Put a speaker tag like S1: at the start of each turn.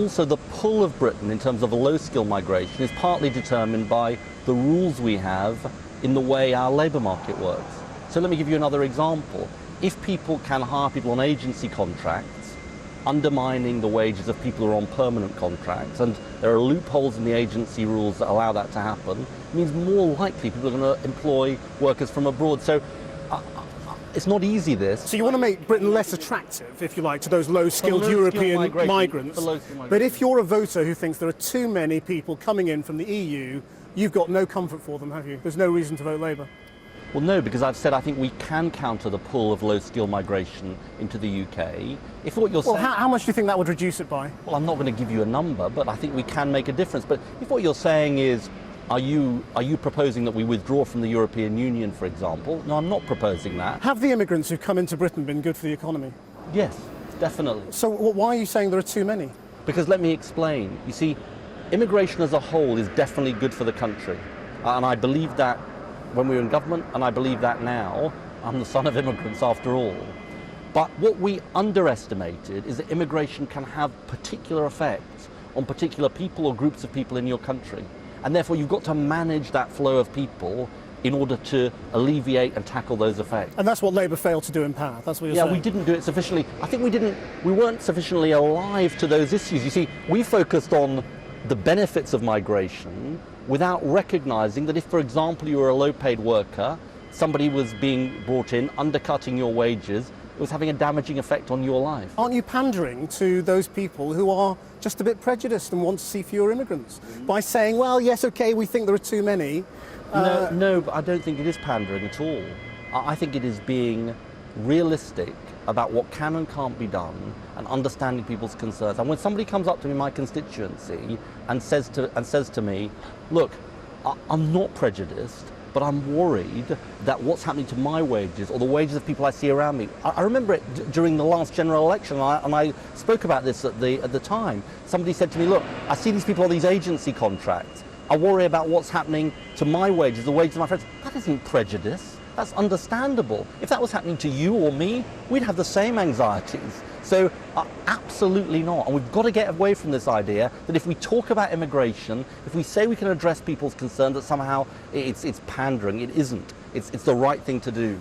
S1: Also, the pull of Britain in terms of low-skill migration is partly determined by the rules we have in the way our labour market works. So let me give you another example. If people can hire people on agency contracts, undermining the wages of people who are on permanent contracts, and there are loopholes in the agency rules that allow that to happen, it means more likely people are going to employ workers from abroad. So it's not easy, this.
S2: So you want to make Britain less attractive, if you like, to those low-skilled European migrants. But if you're a voter who thinks there are too many people coming in from the EU, you've got no comfort for them, have you? There's no reason to vote Labour.
S1: Well, no, because I've said I think we can counter the pull of low-skill migration into the UK. If what you're saying...
S2: Well, how much do you think that would reduce it by?
S1: Well, I'm not going to give you a number, but I think we can make a difference. But if what you're saying is, are you proposing that we withdraw from the European Union, for example? No, I'm not proposing that.
S2: Have the immigrants who've come into Britain been good for the economy?
S1: Yes, definitely.
S2: So why are you saying there are too many?
S1: Because let me explain. You see, immigration as a whole is definitely good for the country. And I believe that when we were in government, and I believe that now. I'm the son of immigrants after all. But what we underestimated is that immigration can have particular effects on particular people or groups of people in your country. And therefore you've got to manage that flow of people in order to alleviate and tackle those effects.
S2: And that's what Labour failed to do in power, that's what you're saying?
S1: Yeah, we didn't do it sufficiently. I think we weren't sufficiently alive to those issues. You see, we focused on the benefits of migration without recognising that if, for example, you were a low-paid worker, somebody was being brought in, undercutting your wages, it was having a damaging effect on your life.
S2: Aren't you pandering to those people who are just a bit prejudiced and want to see fewer immigrants by saying, well, yes, OK, we think there are too many?
S1: No, but I don't think it is pandering at all. I think it is being realistic about what can and can't be done and understanding people's concerns. And when somebody comes up to me in my constituency and says to me, look, I'm not prejudiced, but I'm worried that what's happening to my wages or the wages of people I see around me. I remember it during the last general election, and I spoke about this at the time. Somebody said to me, look, I see these people on these agency contracts. I worry about what's happening to my wages, the wages of my friends. That isn't prejudice. That's understandable. If that was happening to you or me, we'd have the same anxieties. So absolutely not. And we've got to get away from this idea that if we talk about immigration, if we say we can address people's concerns, that somehow it's pandering. It isn't. It's the right thing to do.